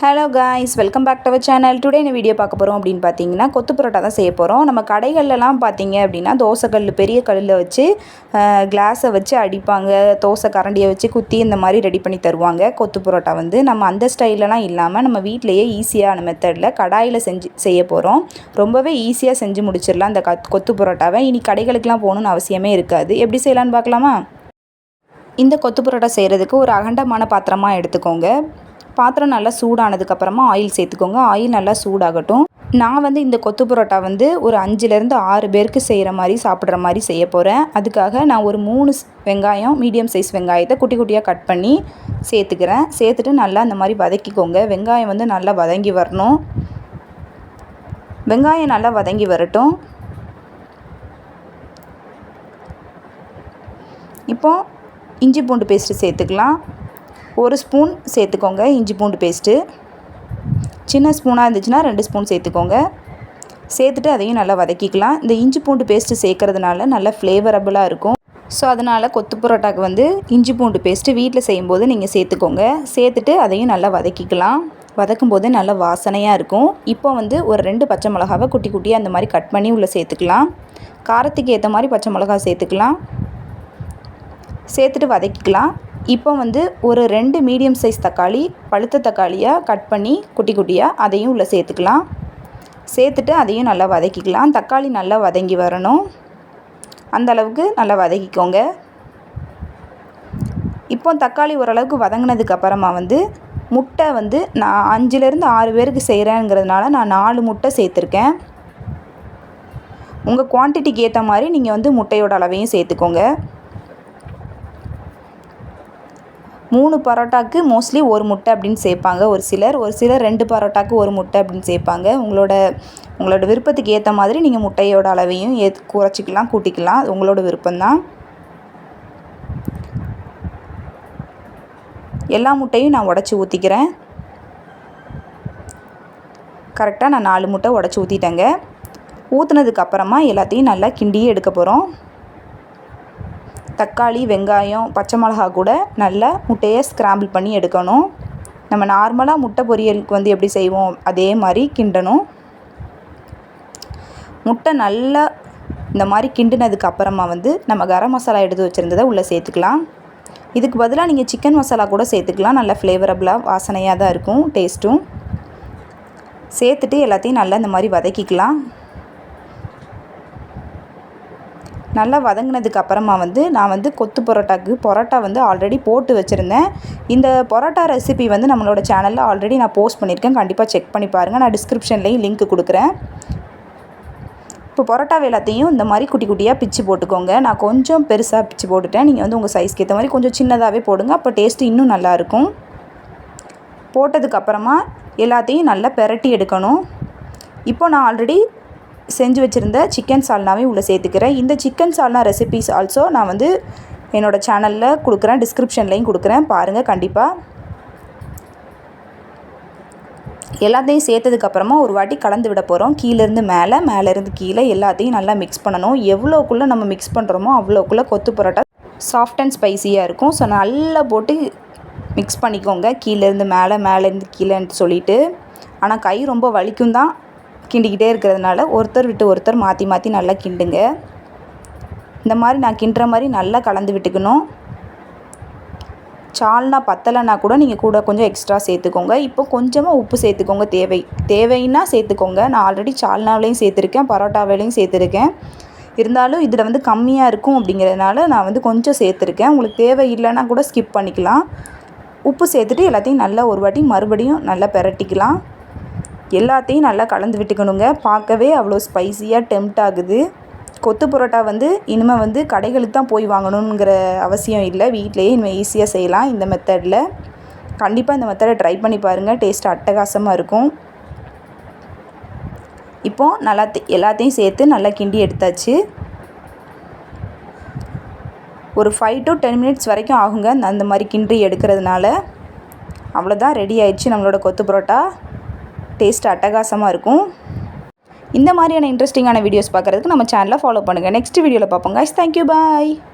Hello guys, welcome back to our channel. Today இந்த வீடியோ பார்க்க போகிறோம் அப்படின்னு பார்த்தீங்கன்னா கொத்து பரோட்டா தான் செய்ய போகிறோம். நம்ம கடைகள்லாம் பார்த்தீங்க அப்படின்னா தோசைக்கல், பெரிய கல்லில் வச்சு கிளாஸை வச்சு அடிப்பாங்க, தோசை கரண்டியை வச்சு குத்தி இந்த மாதிரி ரெடி பண்ணி தருவாங்க. கொத்து பரோட்டா வந்து நம்ம அந்த ஸ்டைலெலாம் இல்லாமல் நம்ம வீட்டிலையே ஈஸியான மெத்தடில் கடாயில் செய்ய போகிறோம். ரொம்பவே ஈஸியாக செஞ்சு முடிச்சிடலாம் இந்த கொத்து பரோட்டாவை. இனி கடைகளுக்கெலாம் போகணுன்னு அவசியமே இருக்காது. எப்படி செய்யலான்னு பார்க்கலாமா? இந்த கொத்து பரோட்டா செய்கிறதுக்கு ஒரு அகண்டமான பாத்திரமாக எடுத்துக்கோங்க. பாத்திரம் நல்லா சூடானதுக்கப்புறமா ஆயில் சேர்த்துக்கோங்க. ஆயில் நல்லா சூடாகட்டும். நான் வந்து இந்த கொத்து பரோட்டா வந்து ஒரு 5லேருந்து 6 பேருக்கு செய்கிற மாதிரி சாப்பிட்ற மாதிரி செய்ய போகிறேன். அதுக்காக நான் ஒரு 3 வெங்காயம், மீடியம் சைஸ் வெங்காயத்தை குட்டி குட்டியாக கட் பண்ணி சேர்த்துக்கிறேன். சேர்த்துட்டு நல்லா இந்த மாதிரி வதக்கிக்கோங்க. வெங்காயம் வந்து நல்லா வதங்கி வரணும். வெங்காயம் நல்லா வதங்கி வரட்டும். இப்போது இஞ்சி பூண்டு பேஸ்ட்டு சேர்த்துக்கலாம். 1 ஸ்பூன் சேர்த்துக்கோங்க இஞ்சி பூண்டு பேஸ்ட்டு. சின்ன ஸ்பூனாக இருந்துச்சுன்னா 2 ஸ்பூன் சேர்த்துக்கோங்க. சேர்த்துட்டு அதையும் நல்லா வதக்கிக்கலாம். இந்த இஞ்சி பூண்டு பேஸ்ட்டு சேர்க்கறதுனால நல்லா ஃப்ளேவரபுளாக இருக்கும். ஸோ அதனால் கொத்து பரோட்டாவுக்கு வந்து இஞ்சி பூண்டு பேஸ்ட்டு வீட்டில் செய்யும்போது நீங்கள் சேர்த்துக்கோங்க. சேர்த்துட்டு அதையும் நல்லா வதக்கிக்கலாம். வதக்கும்போது நல்லா வாசனையாக இருக்கும். இப்போ வந்து ஒரு 2 பச்சை மிளகாவை குட்டி குட்டியாக அந்த மாதிரி கட் பண்ணி உள்ளே சேர்த்துக்கலாம். காரத்துக்கு ஏற்ற மாதிரி பச்சை மிளகா சேர்த்துக்கலாம். சேர்த்துட்டு வதக்கிக்கலாம். இப்போ வந்து ஒரு 2 மீடியம் சைஸ் தக்காளி, பழுத்த தக்காளியாக கட் பண்ணி குட்டி குட்டியாக அதையும் உள்ளே சேர்த்துக்கலாம். சேர்த்துட்டு அதையும் நல்லா வதக்கிக்கலாம். தக்காளி நல்லா வதங்கி வரணும். அந்த அளவுக்கு நல்லா வதக்கிக்கோங்க. இப்போ தக்காளி ஓரளவுக்கு வதங்கினதுக்கப்புறமா வந்து முட்டை வந்து நான் 5லேருந்து 6 பேருக்கு செய்கிறேங்கிறதுனால நான் 4 முட்டை சேர்த்துருக்கேன். உங்கள் குவான்டிட்டிக்கு ஏற்ற மாதிரி நீங்கள் வந்து முட்டையோட அளவையும் சேர்த்துக்கோங்க. 3 பரோட்டாவுக்கு மோஸ்ட்லி 1 முட்டை அப்படின்னு சேர்ப்பாங்க ஒரு சிலர். 2 பரோட்டாவுக்கு 1 முட்டை அப்படின்னு சேர்ப்பாங்க. உங்களோட விருப்பத்துக்கு ஏற்ற மாதிரி நீங்கள் முட்டையோட அளவையும் குறைச்சிக்கலாம், கூட்டிக்கலாம். அது உங்களோட விருப்பம்தான். எல்லா முட்டையும் நான் உடச்சி ஊற்றிக்கிறேன். கரெக்டாக நான் 4 முட்டை உடச்சி ஊற்றிட்டேங்க. ஊற்றுனதுக்கப்புறமா எல்லாத்தையும் நல்லா கிண்டியே எடுக்க போகிறோம். தக்காளி, வெங்காயம், பச்சை மிளகா கூட நல்லா முட்டையை ஸ்க்ராம்பிள் பண்ணி எடுக்கணும். நம்ம நார்மலாக முட்டை பொரியலுக்கு வந்து எப்படி செய்வோம் அதே மாதிரி கிண்டணும். முட்டை நல்லா இந்த மாதிரி கிண்டினதுக்கு அப்புறமா வந்து நம்ம கரம் மசாலா எடுத்து வச்சுருந்ததை உள்ளே சேர்த்துக்கலாம். இதுக்கு பதிலாக நீங்கள் சிக்கன் மசாலா கூட சேர்த்துக்கலாம். நல்லா ஃப்ளேவரபுளாக வாசனையாக தான் இருக்கும் டேஸ்ட்டும். சேர்த்துட்டு எல்லாத்தையும் நல்லா இந்த மாதிரி வதக்கிக்கலாம். நல்லா வதங்கினதுக்கு அப்புறமா வந்து நான் வந்து கொத்து பரோட்டா வந்து ஆல்ரெடி போட்டு வச்சுருந்தேன். இந்த பரோட்டா ரெசிபி வந்து நம்மளோட சேனலில் ஆல்ரெடி நான் போஸ்ட் பண்ணியிருக்கேன். கண்டிப்பாக செக் பண்ணி பாருங்கள். நான் டிஸ்கிரிப்ஷன்லேயும் லிங்க் கொடுக்குறேன். இப்போ பரோட்டா எல்லாத்தையும் இந்த மாதிரி குட்டி குட்டியாக பிச்சு போட்டுக்கோங்க. நான் கொஞ்சம் பெருசாக பிச்சு போட்டுட்டேன். நீங்கள் வந்து உங்கள் சைஸ்க்கு ஏற்ற மாதிரி கொஞ்சம் சின்னதாகவே போடுங்க. அப்போ டேஸ்ட்டு இன்னும் நல்லாயிருக்கும். போட்டதுக்கப்புறமா எல்லாத்தையும் நல்லா பெரட்டி எடுக்கணும். இப்போ நான் ஆல்ரெடி செஞ்சு வச்சுருந்த சிக்கன் சால்னாவே உள்ளே சேர்த்துக்கிறேன். இந்த சிக்கன் சால்னா ரெசிபீஸ் ஆல்சோ நான் வந்து என்னோடய சேனலில் கொடுக்குறேன், டிஸ்கிரிப்ஷன்லேயும் கொடுக்குறேன், பாருங்கள் கண்டிப்பாக. எல்லாத்தையும் சேர்த்ததுக்கப்புறமா ஒரு வாட்டி கலந்து விட போகிறோம். கீழேருந்து மேலே, மேலேருந்து கீழே எல்லாத்தையும் நல்லா மிக்ஸ் பண்ணணும். எவ்வளோக்குள்ளே நம்ம மிக்ஸ் பண்ணுறோமோ அவ்வளோக்குள்ளே கொத்து பரோட்டா சாஃப்ட் அண்ட் ஸ்பைஸியாக இருக்கும். ஸோ நல்லா போட்டு மிக்ஸ் பண்ணிக்கோங்க. கீழேருந்து மேலே, மேலேருந்து கீழேன்னு சொல்லிவிட்டு. ஆனால் கை ரொம்ப வலிக்கும் தான் கிண்டிக்கிட்டே இருக்கிறதுனால ஒருத்தர் விட்டு ஒருத்தர் மாற்றி மாற்றி நல்லா கிண்டுங்க. இந்த மாதிரி நான் கிண்டுற மாதிரி நல்லா கலந்து விட்டுக்கணும். சால்னா பத்தலைன்னா கூட நீங்கள் கூட கொஞ்சம் எக்ஸ்ட்ரா சேர்த்துக்கோங்க. இப்போ கொஞ்சமாக உப்பு சேர்த்துக்கோங்க. தேவைன்னா சேர்த்துக்கோங்க. நான் ஆல்ரெடி சால்னாவிலையும் சேர்த்துருக்கேன், பரோட்டாவிலையும் சேர்த்துருக்கேன். இருந்தாலும் இதில் வந்து கம்மியாக இருக்கும் அப்படிங்கிறதுனால நான் வந்து கொஞ்சம் சேர்த்துருக்கேன். உங்களுக்கு தேவை இல்லைன்னா கூட ஸ்கிப் பண்ணிக்கலாம். உப்பு சேர்த்துட்டு எல்லாத்தையும் நல்லா ஒரு வாட்டி மறுபடியும் நல்லா பெரட்டிக்கலாம். எல்லாத்தையும் நல்லா கலந்து விட்டுக்கணுங்க. பார்க்கவே அவ்வளோ ஸ்பைஸியாக டெம்ப்ட் ஆகுது. கொத்து பரோட்டா வந்து இனிமேல் வந்து கடைகளுக்கு தான் போய் வாங்கணுங்கிற அவசியம் இல்லை. வீட்டிலையே இனிமேல் ஈஸியாக செய்யலாம் இந்த மெத்தடில். கண்டிப்பாக இந்த மெத்தடை ட்ரை பண்ணி பாருங்கள். டேஸ்ட் அட்டகாசமாக இருக்கும். இப்போது நல்லா எல்லாத்தையும் சேர்த்து நல்லா கிண்டி எடுத்தாச்சு. ஒரு 5 to 10 மினிட்ஸ் வரைக்கும் ஆகுங்க அந்த மாதிரி கிண்டி எடுக்கிறதுனால. அவ்வளோதான், ரெடி ஆயிடுச்சு நம்மளோட கொத்து பரோட்டா. டேஸ்ட் அட்டகாசமாக இருக்கும். இந்த மாதிரியான இன்ட்ரெஸ்டிங்கான வீடியோஸ் பார்க்குறதுக்கு நம்ம சேனலை ஃபாலோ பண்ணுங்கள். நெக்ஸ்ட் வீடியோவில் பார்ப்போம் guys. Thank you, bye.